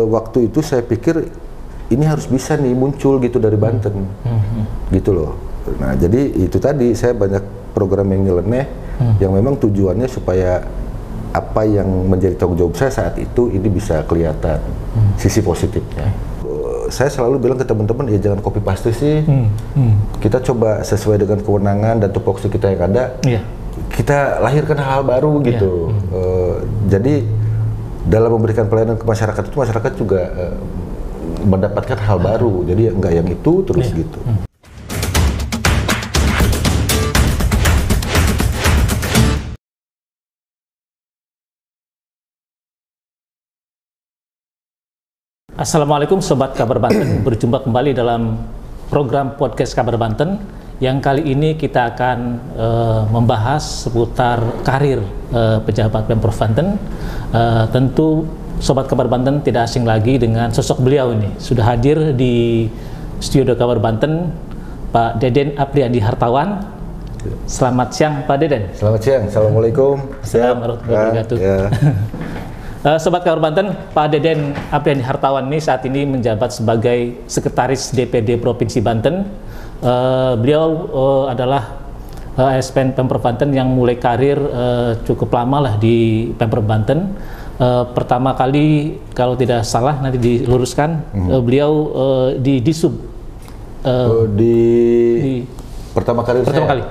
Waktu itu saya pikir ini harus bisa nih muncul gitu dari Banten, gitu loh. Nah jadi itu tadi saya banyak program yang nyeleneh, yang memang tujuannya supaya apa yang menjadi tanggung jawab saya saat itu ini bisa kelihatan sisi positifnya. Saya selalu bilang ke teman-teman, ya jangan copy paste sih. Kita coba sesuai dengan kewenangan dan tupoksi kita yang ada. Kita lahirkan hal-hal baru gitu. Jadi dalam memberikan pelayanan ke masyarakat itu masyarakat juga mendapatkan hal baru. Jadi enggak yang itu terus gitu. Assalamualaikum Sobat Kabar Banten, berjumpa kembali dalam program podcast Kabar Banten yang kali ini kita akan membahas seputar karir pejabat Pemprov Banten. Tentu Sobat Kabar Banten tidak asing lagi dengan sosok beliau ini. Sudah hadir di studio Kabar Banten Pak Deden Apriandi Hartawan. Selamat siang Pak Deden. Selamat siang, Assalamualaikum. Assalamualaikum warahmatullahi wabarakatuh. Sobat Kabar Banten, Pak Deden Apriandi Hartawan ini saat ini menjabat sebagai Sekretaris DPD Provinsi Banten. Beliau adalah ASN Pemprov Banten yang mulai karir cukup lama lah di Pemprov Banten. Pertama kali, kalau tidak salah nanti diluruskan, beliau di Disub. Pertama kali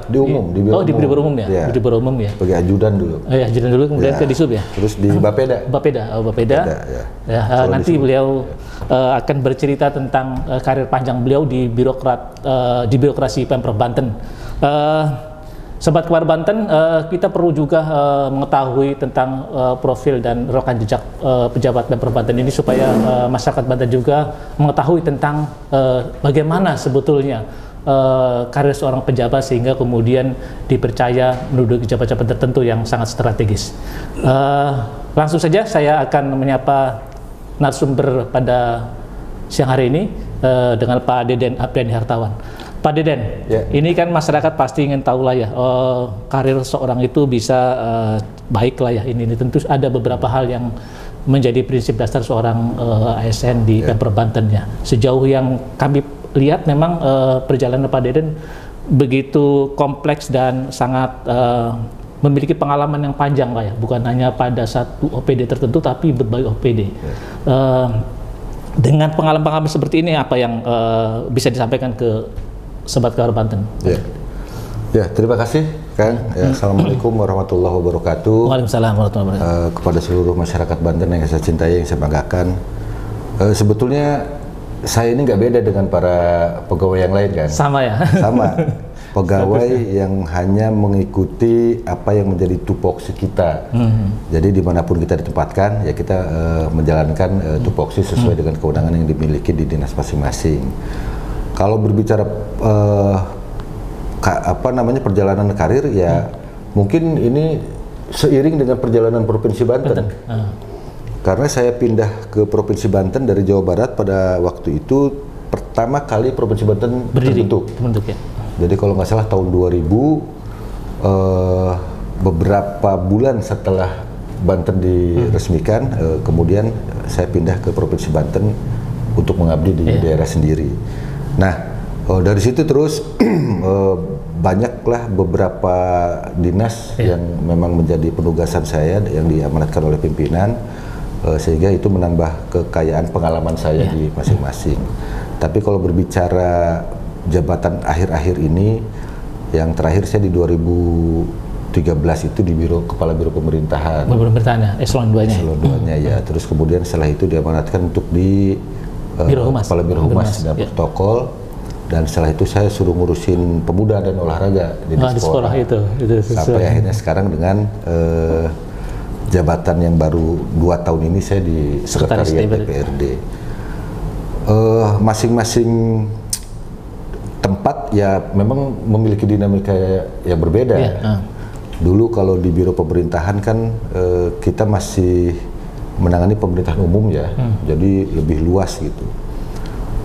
di umum, di Biro Umum ya, di Biro Umum ya. Sebagai ajudan dulu. Ajudan dulu, kemudian ke Disub ya. Terus di Bapeda. Bapeda. Ya, nanti beliau akan bercerita tentang karir panjang beliau di birokrasi Pemprov Banten. Sobat Kabar Banten, kita perlu juga mengetahui tentang profil dan rekam jejak pejabat Pemprov Banten ini supaya masyarakat Banten juga mengetahui tentang bagaimana sebetulnya karir seorang pejabat sehingga kemudian dipercaya menduduki jabatan tertentu yang sangat strategis. Langsung saja saya akan menyapa narasumber pada siang hari ini dengan Pak Deden Apriandi Hartawan. Pak Deden, ini kan masyarakat pasti ingin tahu lah ya, karir seorang itu bisa baik lah ya. Ini tentu ada beberapa hal yang menjadi prinsip dasar seorang ASN di Pemprov Banten ya. Sejauh yang kami lihat memang perjalanan Pak Deden begitu kompleks dan sangat memiliki pengalaman yang panjang lah ya, bukan hanya pada satu OPD tertentu tapi berbagai OPD. Dengan pengalaman seperti ini apa yang bisa disampaikan ke Sobat Kabar Banten? Ya, terima kasih Kang. Assalamualaikum warahmatullahi wabarakatuh. Waalaikumsalam warahmatullahi wabarakatuh. Kepada seluruh masyarakat Banten yang saya cintai, yang saya banggakan. Sebetulnya saya ini nggak beda dengan para pegawai yang lain kan? Sama ya? Sama. Pegawai yang hanya mengikuti apa yang menjadi tupoksi kita. Jadi dimanapun kita ditempatkan, ya kita menjalankan tupoksi sesuai dengan kewenangan yang dimiliki di dinas masing-masing. Kalau berbicara perjalanan karir, ya mungkin ini seiring dengan perjalanan Provinsi Banten. Karena saya pindah ke Provinsi Banten dari Jawa Barat pada waktu itu pertama kali Provinsi Banten terbentuk ya. Jadi kalau nggak salah tahun 2000, beberapa bulan setelah Banten diresmikan, kemudian saya pindah ke Provinsi Banten untuk mengabdi di daerah sendiri. Nah, dari situ terus banyaklah beberapa dinas yang memang menjadi penugasan saya yang diamanatkan oleh pimpinan. Sehingga itu menambah kekayaan pengalaman saya di masing-masing. Tapi kalau berbicara jabatan akhir-akhir ini, yang terakhir saya di 2013 itu di Kepala Biro Pemerintahan. Pemerintahan ya, eselon 2-nya. Eselon 2-nya ya. Terus kemudian setelah itu diamanatkan untuk di Kepala Biro Humas dan Protokol. Dan setelah itu saya suruh ngurusin pemuda dan olahraga di sekolah itu sampai akhirnya sekarang dengan jabatan yang baru 2 tahun ini saya di Sekretariat DPRD. Masing-masing tempat ya memang memiliki dinamika yang berbeda. Dulu kalau di Biro Pemerintahan kan kita masih menangani pemerintahan umum ya, jadi lebih luas gitu.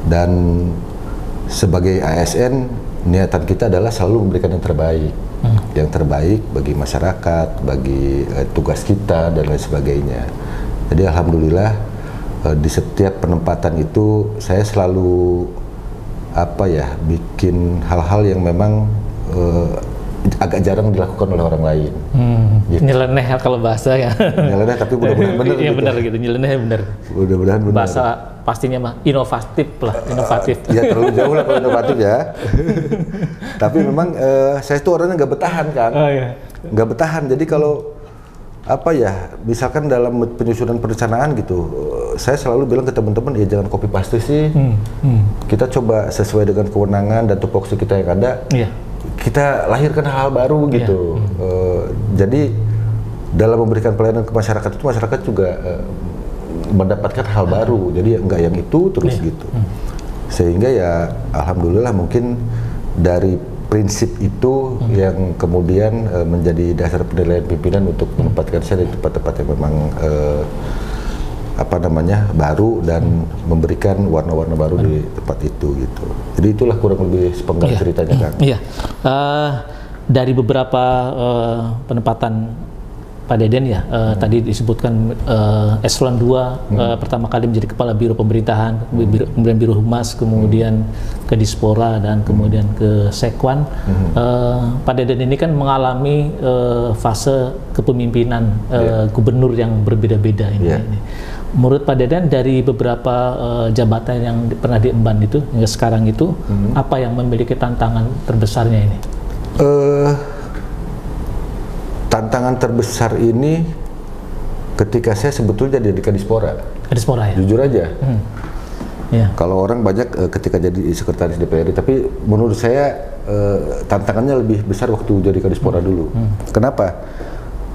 Dan sebagai ASN niatan kita adalah selalu memberikan yang terbaik. Yang terbaik bagi masyarakat, bagi tugas kita dan lain sebagainya. Jadi alhamdulillah di setiap penempatan itu saya selalu bikin hal-hal yang memang agak jarang dilakukan oleh orang lain. Gitu. Nyeleneh kalau bahasa ya. Nyeleneh tapi mudah-mudahan benar. Iya benar gitu, nyeleneh benar. Mudah-mudahan benar. Bahasa pastinya mah inovatif lah, inovatif. Ya terlalu jauh lah kalau inovatif ya. Tapi memang saya itu orangnya nggak bertahan kan. Oh, iya. Nggak bertahan. Jadi kalau misalkan dalam penyusunan perencanaan gitu, saya selalu bilang ke teman-teman, ya jangan copy paste sih. Kita coba sesuai dengan kewenangan dan tupoksi kita yang ada. Kita lahirkan hal-hal baru gitu. Jadi dalam memberikan pelayanan ke masyarakat itu masyarakat juga mendapatkan hal baru. Jadi enggak yang itu terus gitu. Sehingga ya alhamdulillah mungkin dari prinsip itu yang kemudian menjadi dasar penilaian pimpinan untuk menempatkan saya di tempat-tempat yang memang baru dan memberikan warna-warna baru di tempat itu gitu. Jadi itulah kurang lebih sepenggal ceritanya Kang. Iya. Dari beberapa penempatan Pak Deden ya, tadi disebutkan Eselon 2 pertama kali menjadi Kepala Biro Pemerintahan, kemudian Biro Humas, kemudian ke Dispora dan kemudian ke Sekwan. Pak Deden ini kan mengalami fase kepemimpinan gubernur yang berbeda-beda ini. Menurut Pak Deden dari beberapa jabatan yang pernah diemban itu hingga sekarang itu, apa yang memiliki tantangan terbesarnya ini? Tantangan terbesar ini ketika saya sebetulnya jadi Kadispora. Kadispora ya? Jujur aja. Kalau orang banyak ketika jadi sekretaris DPRD, tapi menurut saya tantangannya lebih besar waktu jadi Kadispora dulu. Kenapa?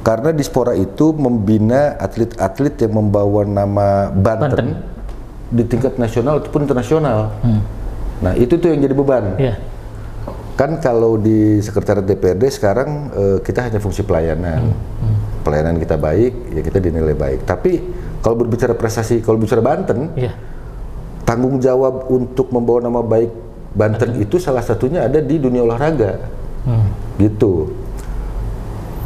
Karena Dispora itu membina atlet-atlet yang membawa nama Banten di tingkat nasional ataupun internasional. Nah itu tuh yang jadi beban. Kan kalau di sekretariat DPRD sekarang kita hanya fungsi pelayanan. Pelayanan kita baik, ya kita dinilai baik. Tapi kalau berbicara prestasi, kalau bicara Banten, tanggung jawab untuk membawa nama baik Banten itu salah satunya ada di dunia olahraga. Gitu.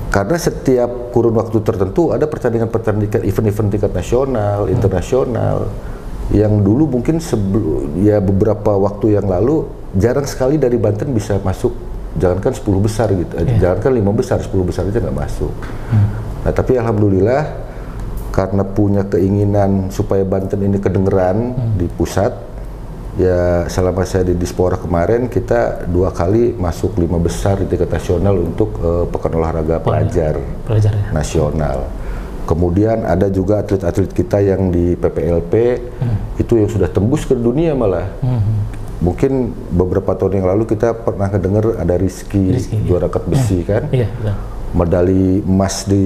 Karena setiap kurun waktu tertentu ada pertandingan-pertandingan event-event tingkat nasional, internasional, yang dulu mungkin beberapa waktu yang lalu jarang sekali dari Banten bisa masuk, jangankan 10 besar gitu, jangankan 5 besar, 10 besar aja nggak masuk. Nah tapi alhamdulillah karena punya keinginan supaya Banten ini kedengeran di pusat, ya selama saya di Dispora kemarin kita 2 kali masuk 5 besar di tingkat nasional untuk pekan olahraga pelajar nasional. Kemudian ada juga atlet-atlet kita yang di PPLP itu yang sudah tembus ke dunia malah. Mungkin beberapa tahun yang lalu kita pernah mendengar ada Rizky juara angkat besi kan, medali emas di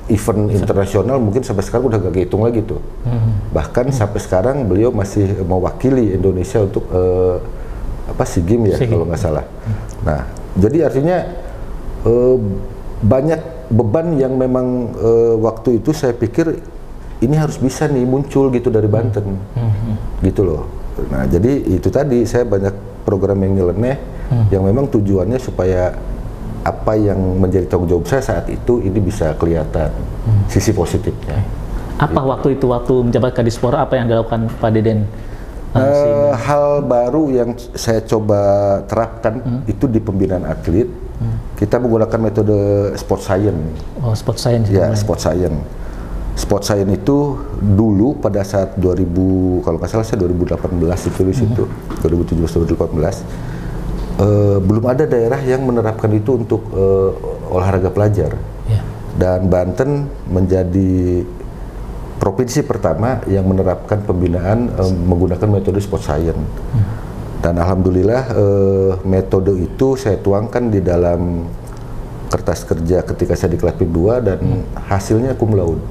event internasional, mungkin sampai sekarang udah gak kehitung lagi tuh. Bahkan sampai sekarang beliau masih mewakili Indonesia untuk SEA Games ya kalau nggak salah. Nah jadi artinya banyak beban yang memang waktu itu saya pikir ini harus bisa nih muncul gitu dari Banten, gitu loh. Nah jadi itu tadi saya banyak program yang nyeleneh yang memang tujuannya supaya apa yang menjadi tanggung jawab saya saat itu ini bisa kelihatan sisi positifnya. Apa waktu itu, waktu menjabat Kadispora, apa yang dilakukan Pak Deden? Hal baru yang saya coba terapkan itu di pembinaan atlet. Kita menggunakan metode sport science. Oh, sport science. Ya, sport science. Sport science itu dulu pada saat 2000, kalau nggak salah saya 2018 itu di situ, 2017-2018, belum ada daerah yang menerapkan itu untuk olahraga pelajar. Dan Banten menjadi provinsi pertama yang menerapkan pembinaan menggunakan metode sport science. Dan alhamdulillah metode itu saya tuangkan di dalam kertas kerja ketika saya di Klatip 2 dan hasilnya cum laude.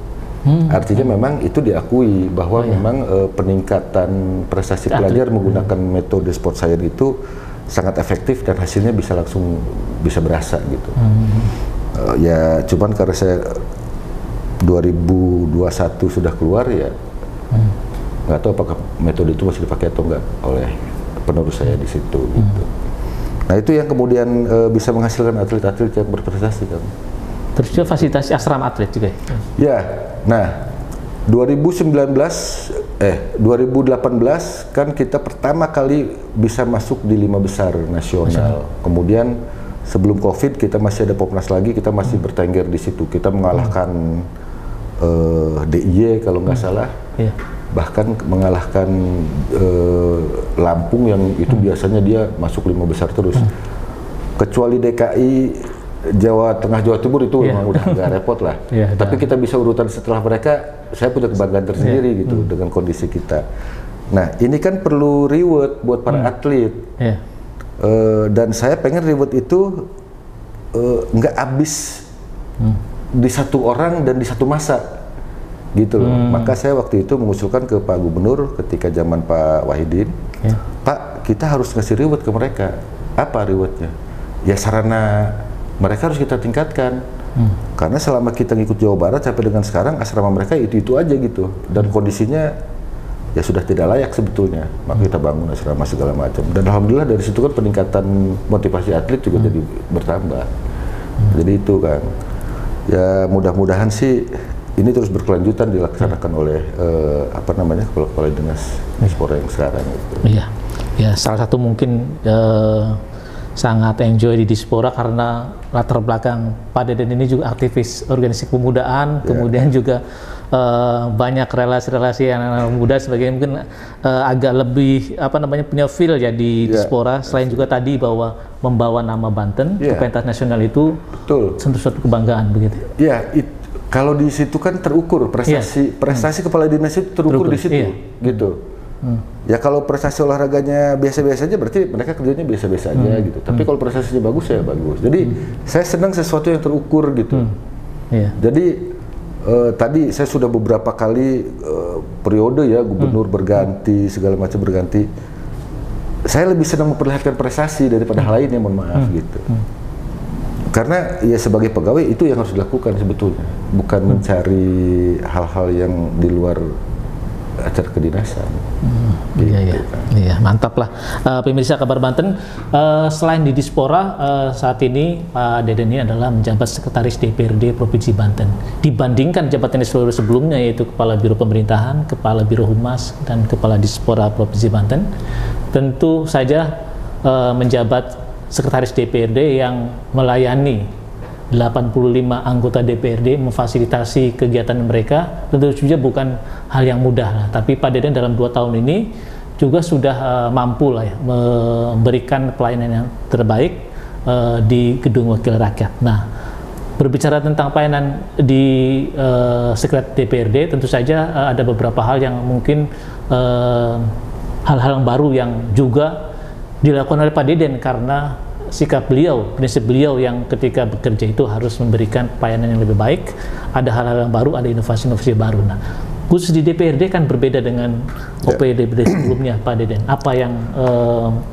Artinya memang itu diakui bahwa memang peningkatan prestasi pelajar menggunakan metode sport science itu sangat efektif dan hasilnya bisa langsung berasa gitu. Ya cuman karena saya 2021 sudah keluar ya nggak tahu apakah metode itu masih dipakai atau enggak oleh penerus saya di situ gitu. Nah itu yang kemudian bisa menghasilkan atlet-atlet yang berprestasi kan. Terus juga fasilitasi asrama atlet juga. Ya, nah 2018 kan kita pertama kali bisa masuk di 5 besar nasional. Kemudian sebelum COVID kita masih ada Popnas lagi, kita masih bertengger di situ. Kita mengalahkan DIY kalau nggak salah, bahkan mengalahkan Lampung yang itu biasanya dia masuk 5 besar terus. Kecuali DKI, Jawa Tengah, Jawa Timur itu memang udah nggak repot lah. Tapi kita bisa urutan setelah mereka, saya punya kebanggaan tersendiri gitu dengan kondisi kita. Nah ini kan perlu reward buat para atlet. Dan saya pengen reward itu nggak habis di satu orang dan di satu masa gitu loh. Maka saya waktu itu mengusulkan ke Pak Gubernur ketika zaman Pak Wahidin, Pak kita harus ngasih reward ke mereka. Apa rewardnya? Ya sarana mereka harus kita tingkatkan. Karena selama kita ngikut Jawa Barat sampai dengan sekarang asrama mereka itu aja gitu, dan kondisinya ya sudah tidak layak sebetulnya. Maka kita bangun asrama segala macam, dan alhamdulillah dari situ kan peningkatan motivasi atlet juga jadi bertambah. Jadi itu kan ya, mudah-mudahan sih ini terus berkelanjutan dilaksanakan oleh kepala dinas Dispora yang sekarang gitu. Iya, ya salah satu mungkin sangat enjoy di Dispora karena latar belakang Pak Deden ini juga aktivis organisasi kepemudaan, kemudian juga banyak relasi-relasi yang muda sebagai mungkin agak lebih punya feel ya di Dispora. Selain juga tadi bahwa membawa nama Banten ke pentas nasional itu tentu suatu kebanggaan begitu. Ya, kalau di situ kan terukur prestasi kepala dinas itu terukur di situ gitu. Ya kalau prestasi olahraganya biasa-biasa aja berarti mereka kerjanya biasa-biasa aja gitu. Tapi kalau prestasinya bagus ya bagus. Jadi saya senang sesuatu yang terukur gitu. Jadi tadi saya sudah beberapa kali periode ya gubernur berganti, segala macam berganti. Saya lebih senang memperlihatkan prestasi daripada hal lain, ya mohon maaf gitu. Karena ya sebagai pegawai itu yang harus dilakukan sebetulnya, bukan mencari hal-hal yang di luar acara kedinasan. Iya, mantap lah. Pemirsa Kabar Banten, selain di Dispora, saat ini Pak Deden ini adalah menjabat Sekretaris DPRD Provinsi Banten. Dibandingkan jabatan sebelumnya, yaitu Kepala Biro Pemerintahan, Kepala Biro Humas, dan Kepala Dispora Provinsi Banten, tentu saja menjabat Sekretaris DPRD yang melayani 85 anggota DPRD, memfasilitasi kegiatan mereka, tentu saja bukan hal yang mudah lah. Tapi Pak Deden dalam 2 tahun ini juga sudah mampu lah ya, memberikan pelayanan yang terbaik di Gedung Wakil Rakyat. Nah, berbicara tentang pelayanan di Sekretariat DPRD, tentu saja ada beberapa hal yang mungkin hal-hal yang baru yang juga dilakukan oleh Pak Deden karena sikap beliau, prinsip beliau yang ketika bekerja itu harus memberikan pelayanan yang lebih baik. Ada hal-hal yang baru, ada inovasi-inovasi baru. Nah, khusus di DPRD kan berbeda dengan OPD sebelumnya, Pak Deden. Apa yang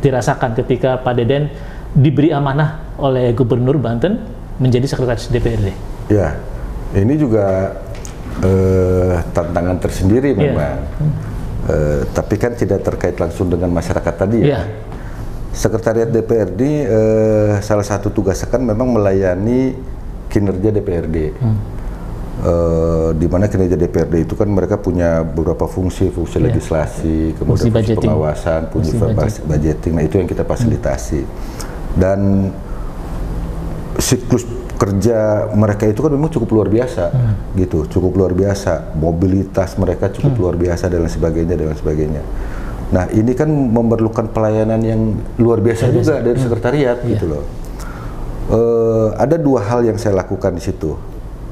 dirasakan ketika Pak Deden diberi amanah oleh Gubernur Banten menjadi Sekretaris DPRD? Ya, ini juga tantangan tersendiri memang. Tapi kan tidak terkait langsung dengan masyarakat tadi ya. Sekretariat DPRD salah satu tugasnya kan memang melayani kinerja DPRD. Di mana kinerja DPRD itu kan mereka punya beberapa fungsi legislasi, kemudian fungsi pengawasan, fungsi budgeting. Nah itu yang kita fasilitasi. Dan siklus kerja mereka itu kan memang cukup luar biasa, gitu, cukup luar biasa. Mobilitas mereka cukup luar biasa dan lain sebagainya. Nah ini kan memerlukan pelayanan yang luar biasa juga dari sekretariat gitu loh. Ada 2 hal yang saya lakukan di situ.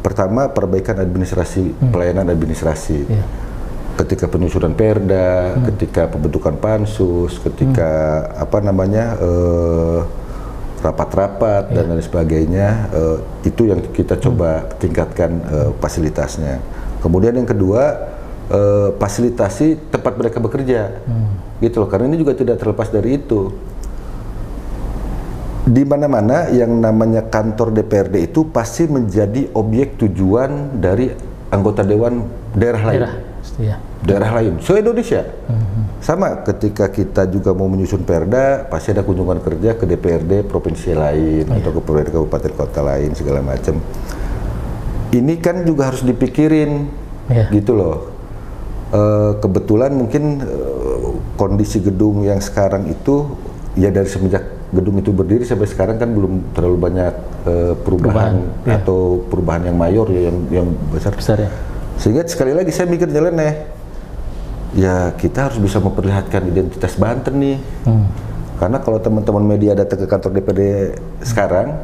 Pertama, perbaikan administrasi, pelayanan administrasi. Ketika penyusunan perda, ketika pembentukan pansus, ketika rapat-rapat dan lain sebagainya, itu yang kita coba tingkatkan fasilitasnya. Kemudian yang kedua, fasilitasi tempat mereka bekerja, gitu loh. Karena ini juga tidak terlepas dari itu. Di mana-mana yang namanya kantor DPRD itu pasti menjadi objek tujuan dari anggota dewan daerah lain. Daerah lain, se-Indonesia. Sama ketika kita juga mau menyusun perda, pasti ada kunjungan kerja ke DPRD provinsi lain atau ke kabupaten kota lain segala macam. Ini kan juga harus dipikirin, gitu loh. kebetulan mungkin kondisi gedung yang sekarang itu ya dari semenjak gedung itu berdiri sampai sekarang kan belum terlalu banyak perubahan atau perubahan yang mayor ya, yang besar ya. Sehingga sekali lagi saya mikir nyeleneh, ya kita harus bisa memperlihatkan identitas Banten nih. Karena kalau teman-teman media datang ke kantor DPRD sekarang,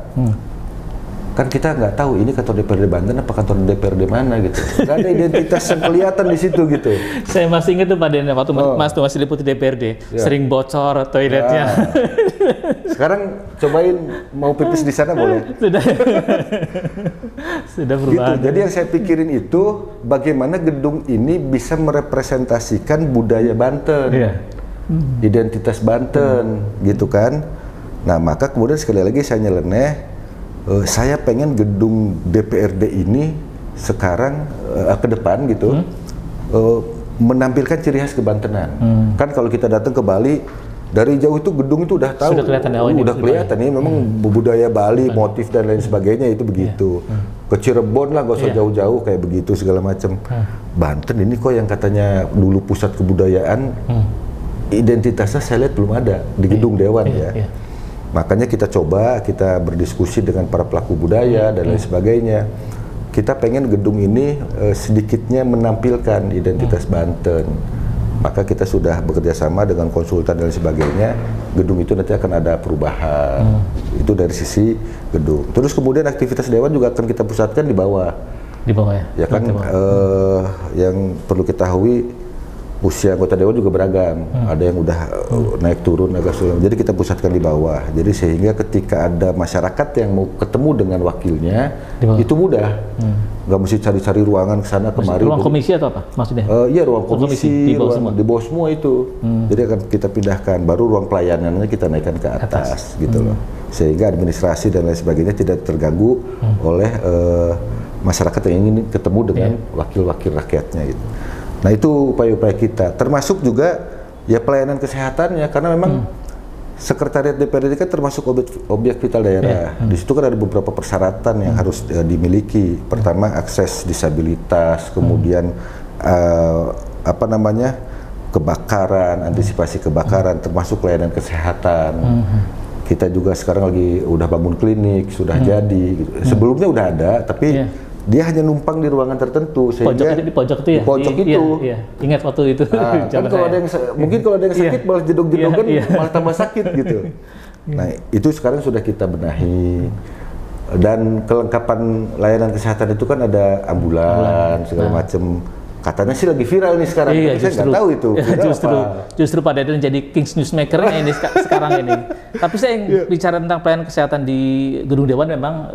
kan kita nggak tahu ini kantor DPRD Banten apa kantor DPRD mana gitu. Nggak ada identitas yang kelihatan di situ gitu. Saya masih ingat tuh Pak Den, waktu Mas tuh masih deputi DPRD, sering bocor toiletnya. Sekarang cobain mau pipis di sana boleh. Sudah berubah. Gitu. Jadi yang saya pikirin itu bagaimana gedung ini bisa merepresentasikan budaya Banten, identitas Banten, gitu kan. Nah maka kemudian sekali lagi saya nyeleneh. Saya pengen gedung DPRD ini sekarang ke depan gitu menampilkan ciri khas kebantenan. Kan kalau kita datang ke Bali dari jauh itu gedung itu udah tahu, sudah kelihatan, udah kelihatan ini memang budaya Bali, motif dan lain sebagainya itu begitu. Ke Cirebon lah, gak usah jauh-jauh kayak begitu segala macam. Banten ini kok yang katanya dulu pusat kebudayaan, identitasnya saya lihat belum ada di gedung Dewan ya. Makanya kita coba, kita berdiskusi dengan para pelaku budaya dan lain sebagainya. Kita pengen gedung ini sedikitnya menampilkan identitas Banten. Maka kita sudah bekerja sama dengan konsultan dan lain sebagainya. Gedung itu nanti akan ada perubahan. Itu dari sisi gedung. Terus kemudian aktivitas Dewan juga akan kita pusatkan di bawah. Di bawah ya? Ya kan, yang perlu kita ketahui, usia anggota Dewan juga beragam, ada yang udah naik turun agak sulit, jadi kita pusatkan di bawah. Jadi sehingga ketika ada masyarakat yang mau ketemu dengan wakilnya, itu mudah, nggak mesti cari-cari ruangan ke sana kemari. Ruang komisi atau apa maksudnya? Iya ruang komisi, di bawah semua itu. Jadi akan kita pindahkan, baru ruang pelayanannya kita naikkan ke atas, gitu loh. Sehingga administrasi dan lain sebagainya tidak terganggu oleh masyarakat yang ingin ketemu dengan wakil-wakil rakyatnya gitu. Nah itu upaya-upaya kita, termasuk juga ya pelayanan kesehatannya, karena memang sekretariat DPRD kan termasuk objek vital daerah. Di situ kan ada beberapa persyaratan yang harus dimiliki. Pertama akses disabilitas, kemudian kebakaran, antisipasi kebakaran, termasuk pelayanan kesehatan. Kita juga sekarang lagi udah bangun klinik, sudah jadi. Sebelumnya udah ada, tapi dia hanya numpang di ruangan tertentu, sehingga di pojok itu ya? Di pojok itu. Iya. Ingat waktu itu. Nah, kan kalau ada yang mungkin kalau ada yang sakit malah jedog-jedogan malah tambah sakit gitu. Nah, itu sekarang sudah kita benahi. Dan kelengkapan layanan kesehatan itu kan ada ambulan segala macam. Katanya sih lagi viral nih sekarang, tapi saya nggak tahu itu. Justru Pak Deden jadi Kings Newsmaker-nya ini sekarang ini. Tapi saya yang bicara tentang pelayanan kesehatan di Gedung Dewan memang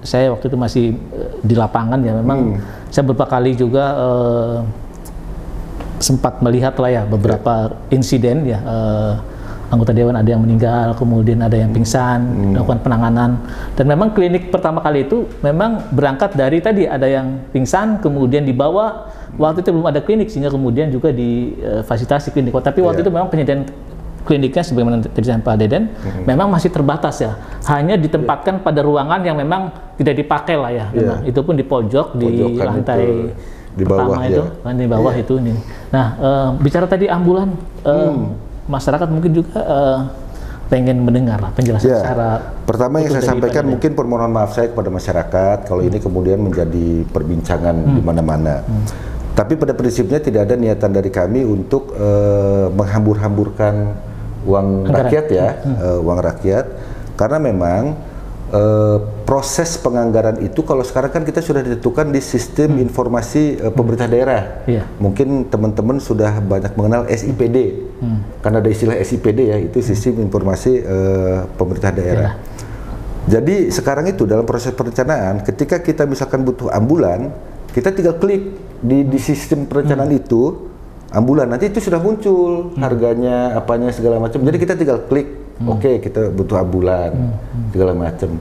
saya waktu itu masih di lapangan ya, memang saya beberapa kali juga sempat melihat lah ya beberapa insiden ya. Anggota Dewan ada yang meninggal, kemudian ada yang pingsan, melakukan penanganan. Dan memang klinik pertama kali itu memang berangkat dari tadi ada yang pingsan, kemudian dibawa, waktu itu belum ada klinik, sehingga kemudian juga difasilitasi klinik. Tapi waktu itu memang penyediaan kliniknya sebagaimana tadi Pak Deden, memang masih terbatas ya. Hanya ditempatkan pada ruangan yang memang tidak dipakai lah ya. Memang. Itu pun di pojok, di lantai di bawah, pertama itu, di bawah itu. Nah, bicara tadi ambulan, masyarakat mungkin juga pengen mendengar lah penjelasan secara pertama yang saya sampaikan mungkin permohonan maaf saya kepada masyarakat kalau ini kemudian menjadi perbincangan di mana-mana. Tapi pada prinsipnya tidak ada niatan dari kami untuk menghambur-hamburkan uang rakyat ya, uang rakyat, karena memang proses penganggaran itu kalau sekarang kan kita sudah ditentukan di sistem informasi pemerintah daerah. Mungkin teman-teman sudah banyak mengenal SIPD, karena ada istilah SIPD ya, itu sistem informasi pemerintah daerah. Jadi sekarang itu dalam proses perencanaan, ketika kita misalkan butuh ambulan, kita tinggal klik di sistem perencanaan itu, ambulan nanti itu sudah muncul harganya, apanya segala macam. Jadi kita tinggal klik. Oke, kita butuh ambulan, segala macam.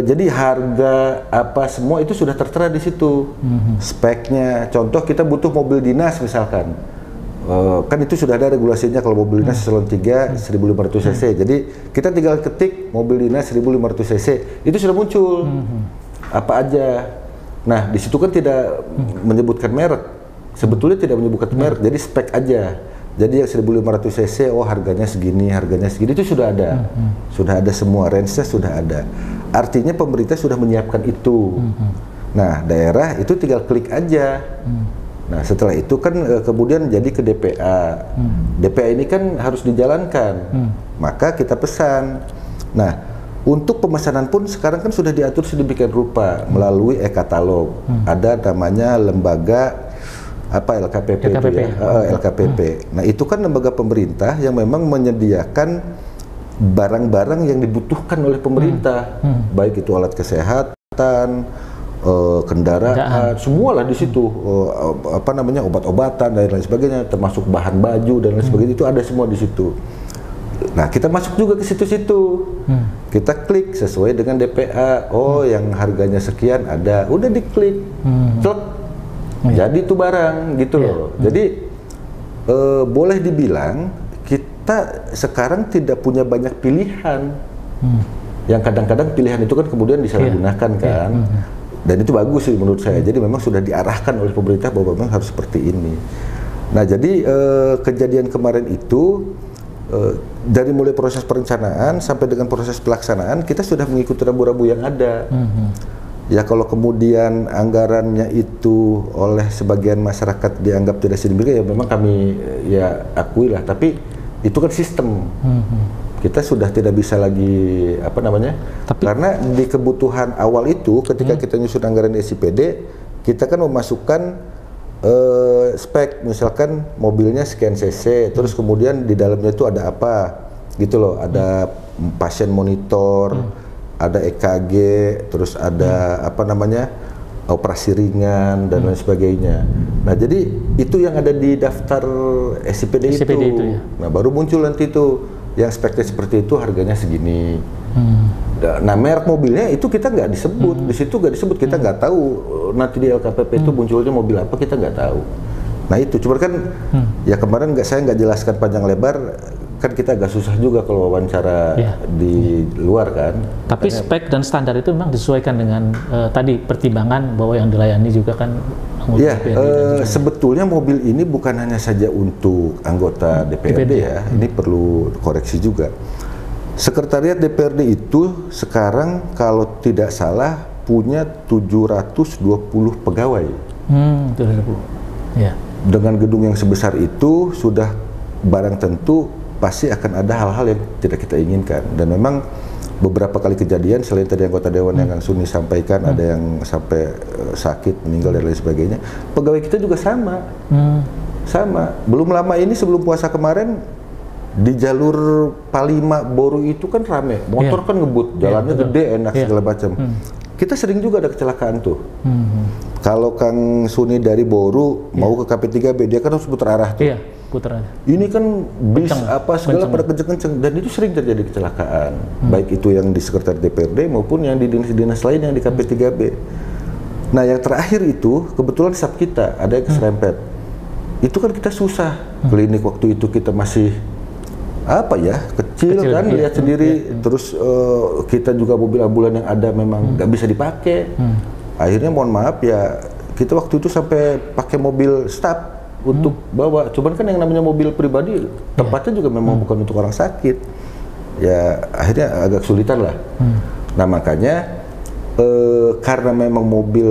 Jadi harga apa semua itu sudah tertera di situ, speknya. Contoh kita butuh mobil dinas misalkan, kan itu sudah ada regulasinya kalau mobil dinas eselon 3 1500 cc. Jadi kita tinggal ketik mobil dinas 1500 cc, itu sudah muncul apa aja. Nah di situ kan tidak menyebutkan merek. Sebetulnya tidak menyebutkan merek, jadi spek aja. Jadi yang 1500 cc, oh harganya segini itu sudah ada. Sudah ada semua, range-nya sudah ada. Artinya pemerintah sudah menyiapkan itu. Nah, daerah itu tinggal klik aja. Nah, setelah itu kan kemudian jadi ke DPA. DPA ini kan harus dijalankan. Maka kita pesan. Nah, untuk pemesanan pun sekarang kan sudah diatur sedemikian rupa melalui e-katalog. Ada namanya lembaga LKPP. Itu ya? LKPP. Nah, itu kan lembaga pemerintah yang memang menyediakan barang-barang yang dibutuhkan oleh pemerintah, baik itu alat kesehatan, kendaraan, semualah di situ, obat-obatan dan lain sebagainya, termasuk bahan baju dan lain sebagainya, itu ada semua di situ. Nah, kita masuk juga ke situ-situ, kita klik sesuai dengan DPA. Oh, yang harganya sekian ada, udah diklik, cek. Jadi itu barang gitu loh. Jadi boleh dibilang kita sekarang tidak punya banyak pilihan. Yang kadang-kadang pilihan itu kan kemudian disalahgunakan kan. Dan itu bagus sih menurut saya. Jadi memang sudah diarahkan oleh pemerintah bahwa memang harus seperti ini. Nah, jadi kejadian kemarin itu dari mulai proses perencanaan sampai dengan proses pelaksanaan kita sudah mengikuti rambu-rambu yang ada. Ya, kalau kemudian anggarannya itu oleh sebagian masyarakat dianggap tidak signifikan, ya memang kami ya akui lah. Tapi itu kan sistem. Kita sudah tidak bisa lagi karena di kebutuhan awal itu ketika kita nyusun anggaran di SIPD, kita kan memasukkan spek, misalkan mobilnya sekian cc, terus kemudian di dalamnya itu ada apa gitu loh, ada pasien monitor, ada EKG, terus ada operasi ringan dan lain sebagainya. Nah, jadi itu yang ada di daftar SIPD itu ya? Nah, baru muncul nanti itu yang speknya seperti itu, harganya segini. Nah, merek mobilnya itu kita nggak disebut, di situ nggak disebut, kita nggak tahu nanti di LKPP itu munculnya mobil apa, kita nggak tahu. Nah, itu cuma kan ya kemarin saya nggak jelaskan panjang lebar, kan kita agak susah juga kalau wawancara di luar kan. Tapi spek dan standar itu memang disesuaikan dengan tadi pertimbangan bahwa yang dilayani juga kan anggota DPRD. Sebetulnya mobil ini bukan hanya saja untuk anggota DPRD ya, ini perlu koreksi juga. Sekretariat DPRD itu sekarang kalau tidak salah punya 720 pegawai. 720. Ya. Dengan gedung yang sebesar itu sudah barang tentu pasti akan ada hal-hal yang tidak kita inginkan, dan memang beberapa kali kejadian selain tadi anggota dewan yang Kang Suni sampaikan, ada yang sampai sakit, meninggal dan lain sebagainya. Pegawai kita juga sama. Belum lama ini sebelum puasa kemarin di jalur Palima Boru itu kan rame, motor kan ngebut, jalannya gede, enak segala macam. Kita sering juga ada kecelakaan tuh. Kalau Kang Suni dari Boru mau ke KP3B, dia kan harus putar arah tuh. Putar aja. Ini kan bis segala pada kenceng-kenceng, dan itu sering terjadi kecelakaan, baik itu yang di sekretariat DPRD maupun yang di dinas-dinas lain yang di KP3B. Nah, yang terakhir itu kebetulan staff kita ada yang keserempet. Itu kan kita susah. Klinik waktu itu kita masih kecil kan, lihat sendiri. Terus kita juga mobil ambulan yang ada memang nggak bisa dipakai. Akhirnya mohon maaf ya, kita waktu itu sampai pakai mobil staff untuk bawa. Cuman kan yang namanya mobil pribadi tempatnya juga memang bukan untuk orang sakit. Ya akhirnya agak kesulitan lah. Nah, makanya karena memang mobil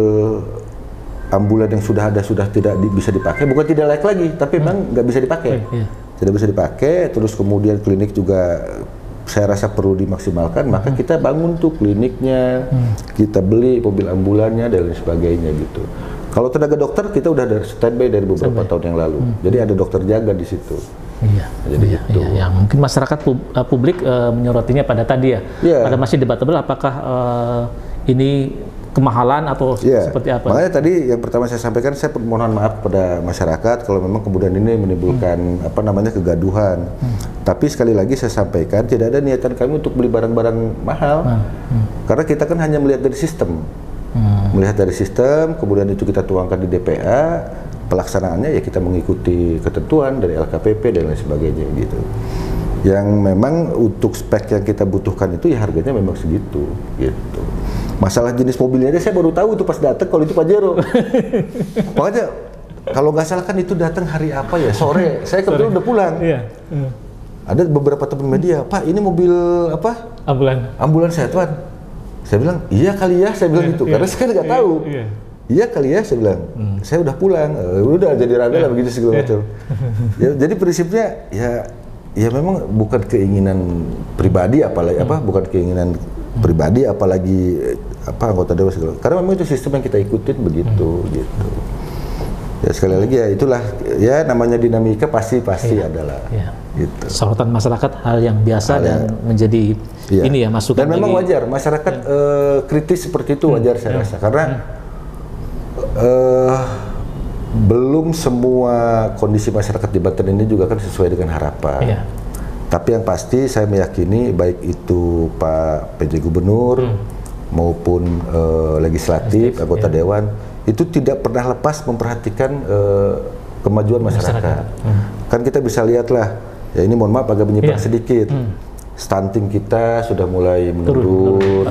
ambulan yang sudah ada sudah tidak bisa dipakai, bukan tidak layak lagi, tapi memang nggak bisa dipakai. Tidak bisa dipakai, terus kemudian klinik juga saya rasa perlu dimaksimalkan, maka kita bangun tuh kliniknya, kita beli mobil ambulannya dan lain sebagainya gitu. Kalau tenaga dokter kita udah ada standby dari beberapa tahun yang lalu, jadi ada dokter jaga di situ. Jadi itu. Ya, mungkin masyarakat publik menyorotinya pada tadi pada masih debatable apakah ini kemahalan atau seperti apa? Makanya tadi yang pertama saya sampaikan, saya mohon maaf pada masyarakat kalau memang kemudian ini menimbulkan kegaduhan. Tapi sekali lagi saya sampaikan, tidak ada niatan kami untuk beli barang-barang mahal, karena kita kan hanya melihat dari sistem. Melihat dari sistem, kemudian itu kita tuangkan di DPA, pelaksanaannya ya kita mengikuti ketentuan dari LKPP dan lain sebagainya gitu. Yang memang untuk spek yang kita butuhkan itu ya harganya memang segitu gitu. Masalah jenis mobilnya aja saya baru tahu tuh pas datang kalau itu Pajero. Makanya kalau nggak salah kan itu datang hari apa ya, sore. Saya kebetulan udah pulang. Iya. Ada beberapa teman media, Pak ini mobil apa? Ambulan saya Tuan. Saya bilang, iya kali ya, saya bilang gitu. Karena saya kan nggak tahu. Iya kali ya, saya bilang. Saya udah pulang, udah jadi rame lah begitu segala macam. Ya, jadi prinsipnya ya memang bukan keinginan pribadi apalagi bukan keinginan pribadi apalagi anggota dewan segala. Karena memang itu sistem yang kita ikutin begitu gitu. Ya sekali lagi ya itulah ya namanya dinamika pasti adalah gitu. Sorotan masyarakat hal yang biasa dan menjadi ini ya masukan. Dan memang wajar masyarakat kritis seperti itu wajar saya rasa karena belum semua kondisi masyarakat di Banten ini juga kan sesuai dengan harapan. Tapi yang pasti saya meyakini baik itu Pak PJ Gubernur maupun legislatif, anggota dewan itu tidak pernah lepas memperhatikan kemajuan masyarakat. Kan kita bisa lihatlah, ya ini mohon maaf agak menyimpang sedikit. Stunting kita sudah mulai menurun,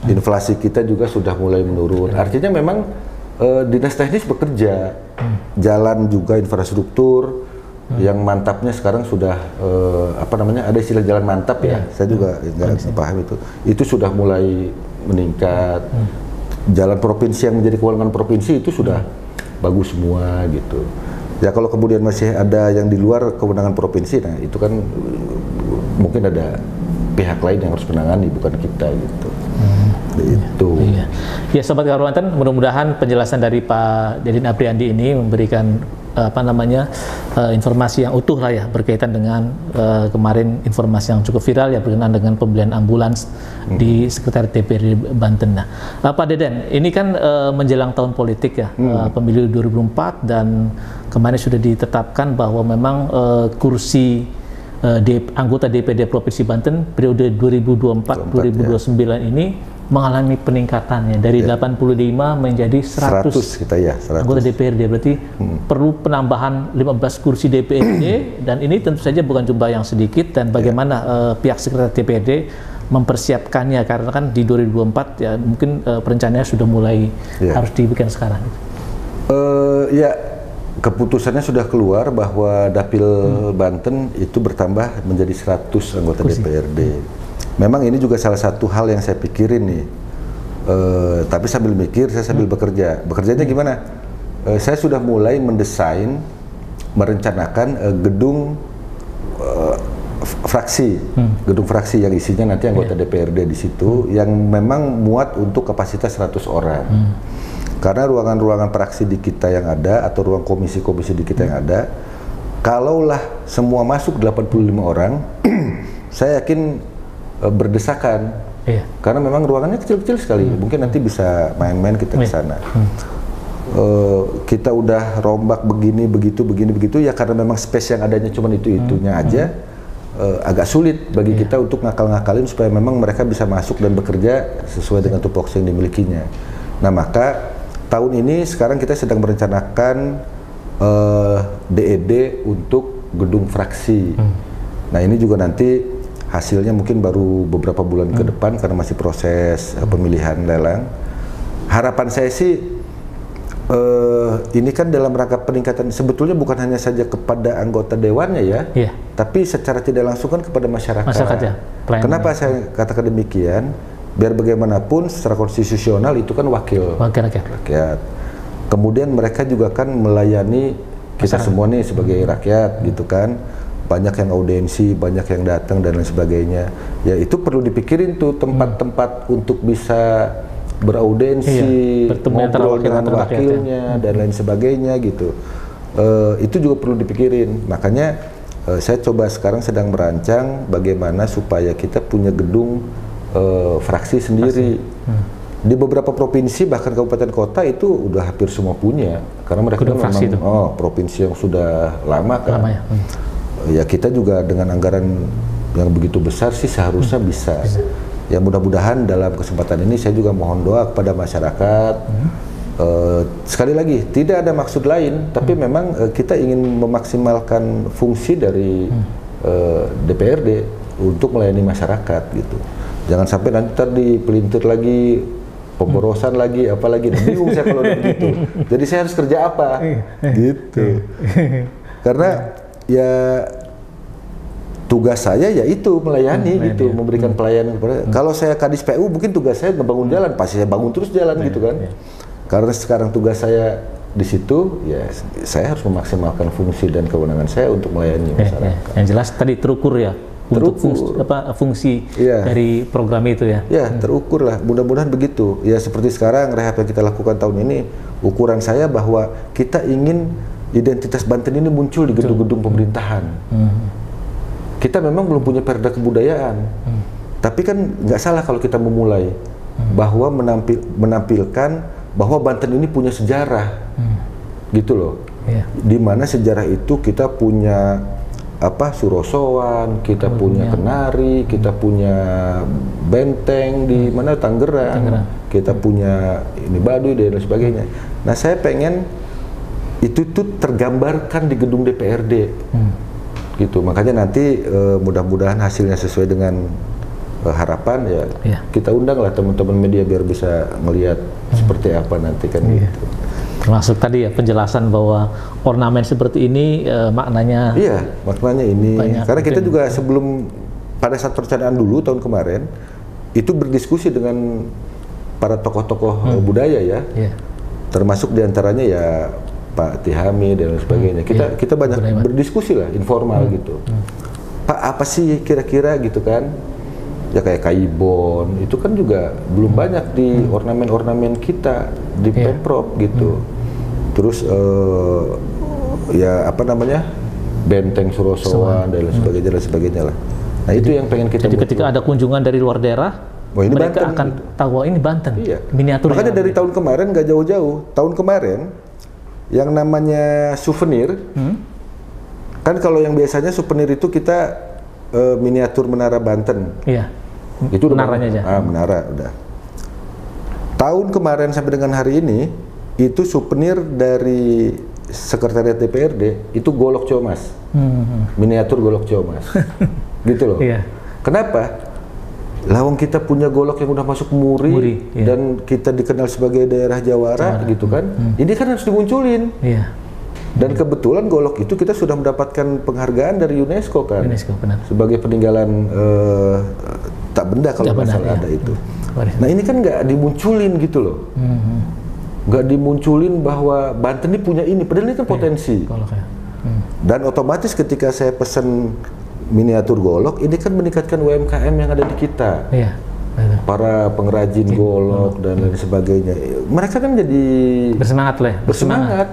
inflasi kita juga sudah mulai menurun. Artinya memang dinas teknis bekerja, jalan juga infrastruktur. Yang mantapnya sekarang sudah ada istilah jalan mantap ya. Saya juga nggak paham itu sudah mulai meningkat. Jalan provinsi yang menjadi kewenangan provinsi itu sudah bagus semua gitu. Ya kalau kemudian masih ada yang di luar kewenangan provinsi, nah itu kan mungkin ada pihak lain yang harus menangani, bukan kita gitu. Itu. Ya Sobat Kawar Banten, mudah-mudahan penjelasan dari Pak Deden Apriandi ini memberikan informasi yang utuh lah ya berkaitan dengan kemarin informasi yang cukup viral ya berkenaan dengan pembelian ambulans di Sekretariat DPRD Banten. Nah, Pak Deden, ini kan menjelang tahun politik ya, pemilu 2004 dan kemarin sudah ditetapkan bahwa memang kursi anggota DPRD Provinsi Banten periode 2024-2029 ini mengalami peningkatannya dari 85 menjadi 100 kita ya, 100. Anggota DPRD, berarti perlu penambahan 15 kursi DPRD dan ini tentu saja bukan jumlah yang sedikit dan bagaimana pihak Sekretariat DPRD mempersiapkannya karena kan di 2024 ya mungkin perencanaannya sudah mulai harus dibikin sekarang. Keputusannya sudah keluar bahwa Dapil Banten itu bertambah menjadi 100 anggota DPRD. Memang ini juga salah satu hal yang saya pikirin nih. Tapi sambil mikir, saya sambil bekerja. Bekerjanya gimana? Saya sudah mulai mendesain, merencanakan gedung fraksi, gedung fraksi yang isinya nanti anggota DPRD di situ, yang memang muat untuk kapasitas 100 orang. Karena ruangan-ruangan fraksi di kita yang ada atau ruang komisi-komisi di kita yang ada, kalaulah semua masuk 85 orang, saya yakin berdesakan, karena memang ruangannya kecil-kecil sekali. Mungkin nanti bisa main-main kita ke sana. Kita udah rombak begini begitu ya karena memang space yang adanya cuma itunya aja. Agak sulit bagi kita untuk ngakal-ngakalin supaya memang mereka bisa masuk dan bekerja sesuai dengan tupoksi yang dimilikinya. Nah maka tahun ini sekarang kita sedang merencanakan DED untuk gedung fraksi. Nah ini juga nanti hasilnya mungkin baru beberapa bulan ke depan karena masih proses pemilihan lelang. Harapan saya sih ini kan dalam rangka peningkatan sebetulnya bukan hanya saja kepada anggota dewannya ya, tapi secara tidak langsung kan kepada masyarakat. Kenapa saya katakan demikian? Biar bagaimanapun secara konstitusional itu kan wakil rakyat. Kemudian mereka juga kan melayani kita semua nih sebagai rakyat gitu kan. Banyak yang audiensi, banyak yang datang dan lain sebagainya. Ya itu perlu dipikirin tuh tempat-tempat untuk bisa beraudiensi, ngobrol dengan wakilnya dan lain sebagainya gitu. Itu juga perlu dipikirin. Makanya saya coba sekarang sedang merancang bagaimana supaya kita punya gedung fraksi sendiri. Di beberapa provinsi bahkan kabupaten kota itu udah hampir semua punya karena mereka kan memang provinsi yang sudah lama kan. Ya kita juga dengan anggaran yang begitu besar sih seharusnya bisa. Ya mudah-mudahan dalam kesempatan ini saya juga mohon doa kepada masyarakat. Sekali lagi tidak ada maksud lain, tapi memang kita ingin memaksimalkan fungsi dari DPRD untuk melayani masyarakat gitu. Jangan sampai nanti dipelintir lagi pemborosan lagi, apalagi bingung saya kalau udah begitu. Jadi saya harus kerja apa? Gitu. Karena ya tugas saya yaitu melayani gitu, memberikan pelayanan kepada. Kalau saya Kadis PU mungkin tugas saya ngebangun jalan, pasti saya bangun terus jalan gitu kan. Karena sekarang tugas saya di situ, ya saya harus memaksimalkan fungsi dan kewenangan saya untuk melayani masyarakat. Yang jelas tadi terukur ya, untuk fungsi dari program itu ya. Ya, terukur lah. Mudah-mudahan begitu. Ya seperti sekarang rehab yang kita lakukan tahun ini, ukuran saya bahwa kita ingin identitas Banten ini muncul di gedung-gedung pemerintahan. Kita memang belum punya perda kebudayaan, tapi kan nggak salah kalau kita memulai bahwa menampilkan bahwa Banten ini punya sejarah, gitu loh. Di mana sejarah itu kita punya Surosoan, kita punya Kenari, kita punya benteng di mana Tangerang, kita punya ini Baduy dan sebagainya. Nah saya pengen itu tuh tergambarkan di gedung DPRD. Gitu, makanya nanti mudah-mudahan hasilnya sesuai dengan harapan ya, kita undang lah teman-teman media biar bisa melihat seperti apa nanti kan gitu. Termasuk tadi ya penjelasan bahwa ornamen seperti ini maknanya. Iya, maknanya ini. Karena kita juga sebelum pada saat perencanaan dulu tahun kemarin itu berdiskusi dengan para tokoh-tokoh budaya ya, termasuk diantaranya ya Pak Tihami dan sebagainya. Kita banyak berdiskusi lah, informal gitu. Pak, apa sih kira-kira gitu kan? Ya kayak Kaibon, itu kan juga belum banyak di ornamen-ornamen kita di Pemprov gitu. Terus ya apa namanya? Benteng Surosoan dan sebagainya lah. Nah, itu yang pengen kita. Jadi ketika ada kunjungan dari luar daerah, ini mereka Banten, akan tahu ini Banten. Iya. Miniatur. Makanya dari tahun kemarin nggak jauh-jauh. Tahun kemarin yang namanya souvenir, kan kalau yang biasanya souvenir itu kita miniatur menara Banten. Iya. Itu menaranya aja. Menara udah. Tahun kemarin sampai dengan hari ini itu souvenir dari Sekretariat DPRD itu golok Ciomas, miniatur golok Ciomas, gitu loh. Iya. Kenapa? Lawang kita punya golok yang udah masuk muri dan kita dikenal sebagai daerah Jawara gitu kan. Ini kan harus dimunculin. Dan kebetulan golok itu kita sudah mendapatkan penghargaan dari UNESCO kan. UNESCO, benar. Sebagai peninggalan tak benda kalau nggak salah ada itu. Nah ini kan nggak dimunculin gitu loh. Nggak dimunculin bahwa Banten ini punya ini, padahal ini kan potensi. Dan otomatis ketika saya pesen miniatur golok, ini kan meningkatkan UMKM yang ada di kita. Para pengrajin golok dan lain sebagainya. Mereka kan jadi bersemangat lah. Bersemangat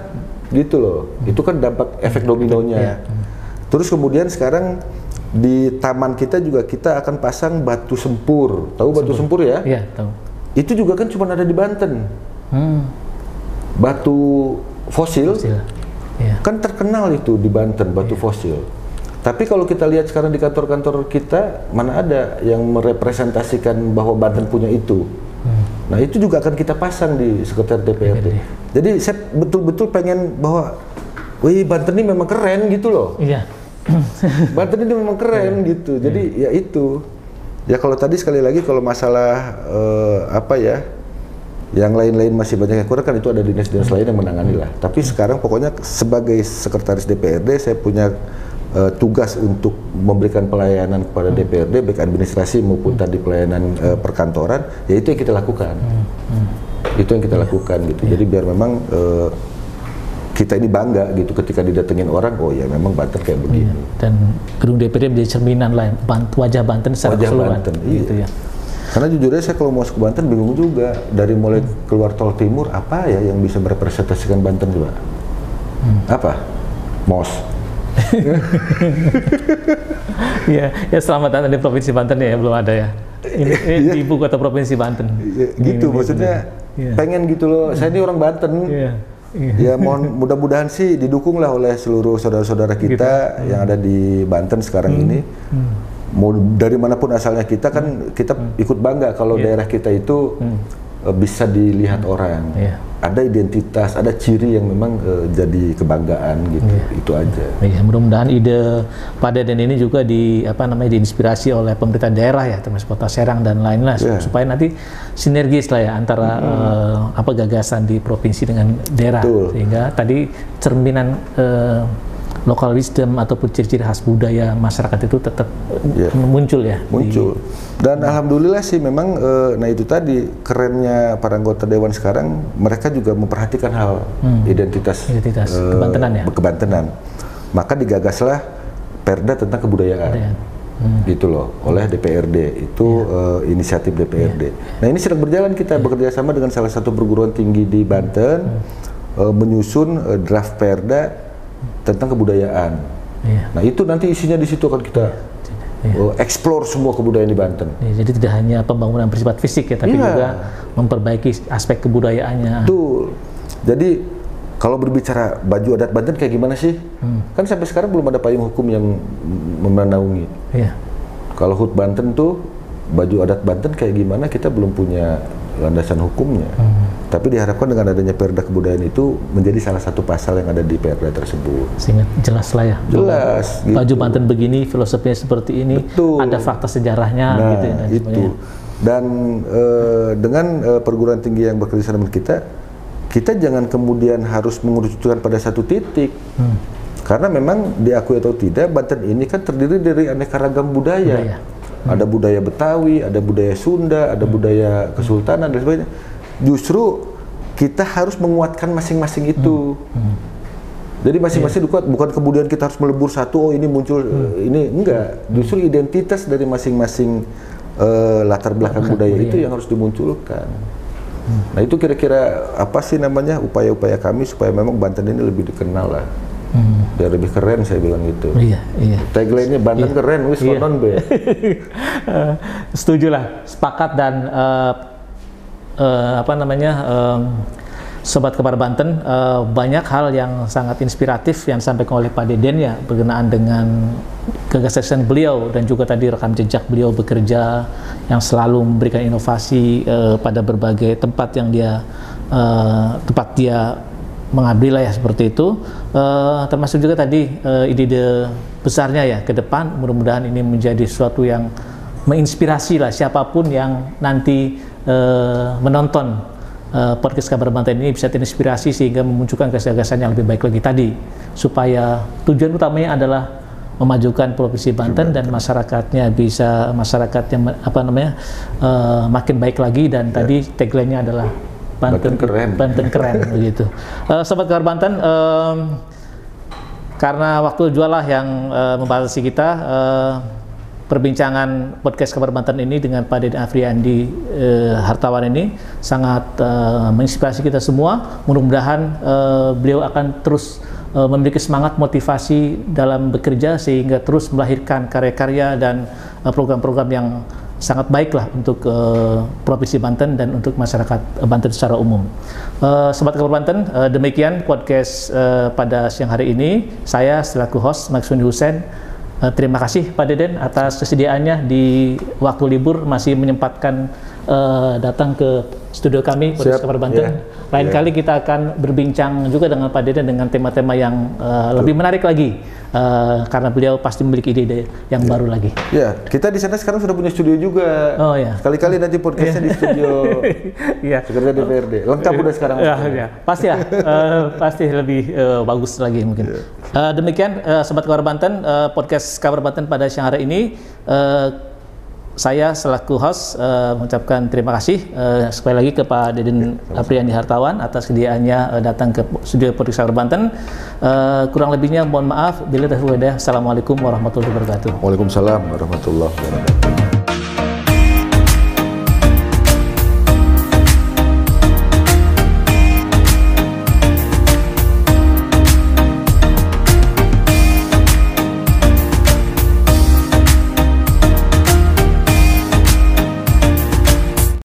gitu loh. Itu kan dampak efek dominonya. Terus kemudian sekarang di taman kita juga kita akan pasang batu sempur. Tahu batu sempur ya? Iya, tahu. Itu juga kan cuma ada di Banten. Batu fosil. Kan terkenal itu di Banten batu fosil. Tapi kalau kita lihat sekarang di kantor-kantor kita, mana ada yang merepresentasikan bahwa Banten punya itu. Nah itu juga akan kita pasang di Sekretariat DPRD. Jadi saya betul-betul pengen bahwa, wih Banten ini memang keren gitu loh. Iya. Banten ini memang keren gitu. Jadi ya itu. Ya kalau tadi sekali lagi kalau masalah apa ya, yang lain-lain masih banyak yang kurang kan itu ada dinas-dinas lain yang menangani lah. Tapi sekarang pokoknya sebagai Sekretaris DPRD saya punya tugas untuk memberikan pelayanan kepada DPRD baik administrasi maupun tadi pelayanan perkantoran, ya itu yang kita lakukan. Itu yang kita lakukan gitu. Jadi biar memang kita ini bangga gitu ketika didatengin orang, oh ya memang Banten kayak begini. Dan gedung DPRD menjadi cerminan lah wajah Banten secara keseluruhan. Gitu ya. Karena jujur aja saya kalau mau masuk ke Banten bingung juga, dari mulai keluar tol timur apa ya yang bisa merepresentasikan Banten juga. Apa? MOS. Ya selamat datang di Provinsi Banten ya, belum ada ya. Ini di ibu kota Provinsi Banten. Gitu maksudnya pengen gitu loh. Saya ini orang Banten. Ya mohon mudah-mudahan sih didukung lah oleh seluruh saudara-saudara kita yang ada di Banten sekarang ini. Mau dari manapun asalnya kita kan kita ikut bangga kalau daerah kita itu bisa dilihat orang. ada identitas, ada ciri yang memang jadi kebanggaan gitu. Itu aja. Ya, mudah-mudahan ide Pak Deden ini juga diinspirasi oleh pemerintah daerah ya, termasuk Kota Serang dan lain-lain, supaya nanti sinergis lah ya antara gagasan di provinsi dengan daerah. Betul. Sehingga tadi cerminan local wisdom ataupun ciri-ciri khas budaya masyarakat itu tetap muncul ya. Muncul. Dan alhamdulillah sih memang nah itu tadi kerennya para anggota dewan sekarang, mereka juga memperhatikan hal identitas kebantenan. Maka digagaslah Perda tentang kebudayaan. Gitu loh, oleh DPRD. Itu inisiatif DPRD. Nah, ini sedang berjalan, kita bekerja sama dengan salah satu perguruan tinggi di Banten menyusun draft Perda tentang kebudayaan. Nah, itu nanti isinya di situ akan kita explore semua kebudayaan di Banten. Jadi tidak hanya pembangunan bersifat fisik ya, tapi juga memperbaiki aspek kebudayaannya. Betul. Jadi kalau berbicara baju adat Banten kayak gimana sih? Kan sampai sekarang belum ada payung hukum yang menaungi. Kalau HUT Banten tuh baju adat Banten kayak gimana, kita belum punya landasan hukumnya. Tapi diharapkan dengan adanya Perda kebudayaan itu menjadi salah satu pasal yang ada di Perda tersebut. Sehingga jelas lah ya. Jelas. Baju gitu. Banten begini, filosofinya seperti ini. Betul. Ada fakta sejarahnya. Nah, gitu ya, dan itu. sebagainya. Dan dengan perguruan tinggi yang bekerja sama dengan kita jangan kemudian harus mengerucutkan pada satu titik. Karena memang diakui atau tidak, Banten ini kan terdiri dari aneka ragam budaya. Ada budaya Betawi, ada budaya Sunda, ada budaya Kesultanan dan sebagainya. Justru kita harus menguatkan masing-masing itu. Jadi masing-masing bukan kemudian kita harus melebur satu, ini muncul, ini enggak. Justru identitas dari masing-masing latar belakang budaya itu yang harus dimunculkan. Nah, itu kira-kira apa sih namanya upaya-upaya kami supaya memang Banten ini lebih dikenal lah. Biar lebih keren, saya bilang gitu. Tagline-nya Banten keren, wis konon be. Setuju lah, sepakat. Dan Sobat Kabar Banten, banyak hal yang sangat inspiratif yang disampaikan oleh Pak Deden ya, berkenaan dengan gagasan beliau dan juga tadi rekam jejak beliau bekerja yang selalu memberikan inovasi pada berbagai tempat yang dia mengabdi lah ya, seperti itu. Termasuk juga tadi ide-ide besarnya ya ke depan, mudah-mudahan ini menjadi sesuatu yang menginspirasi lah siapapun yang nanti menonton podcast Kabar Banten ini bisa terinspirasi sehingga memunculkan gagasan yang lebih baik lagi tadi, supaya tujuan utamanya adalah memajukan Provinsi Banten dan masyarakatnya makin baik lagi. Dan tadi tagline-nya adalah Banten keren begitu. Sobat Kabar Banten, karena waktu jualah yang membatasi kita, perbincangan podcast Kabar Banten ini dengan Pak Deden Afriandi Hartawan ini sangat menginspirasi kita semua. Mudah-mudahan beliau akan terus memiliki semangat motivasi dalam bekerja sehingga terus melahirkan karya-karya dan program-program yang sangat baiklah untuk Provinsi Banten dan untuk masyarakat Banten secara umum. Sobat Kabar Banten, demikian podcast pada siang hari ini. Saya selaku host Maksuni Hussein. Terima kasih Pak Deden atas kesediaannya di waktu libur masih menyempatkan datang ke studio kami podcast Kabar Banten. Lain kali kita akan berbincang juga dengan Pak Deden dengan tema-tema yang lebih menarik lagi, karena beliau pasti memiliki ide-ide yang baru lagi. Ya, kita di sana sekarang sudah punya studio juga. Oh ya. Sekali-kali nanti podcastnya di studio. Sekretariat DPRD. Lengkap udah sekarang. Pasti ya, pasti lebih bagus lagi mungkin. Demikian Sobat Kabar Banten, podcast Kabar Banten pada siang hari ini. Saya selaku host mengucapkan terima kasih sekali lagi ke Pak Deden Afriandi Hartawan atas sediaannya datang ke studio podcast Kabar Banten. Kurang lebihnya mohon maaf. Bila dah. Assalamualaikum warahmatullahi wabarakatuh. Waalaikumsalam warahmatullahi wabarakatuh.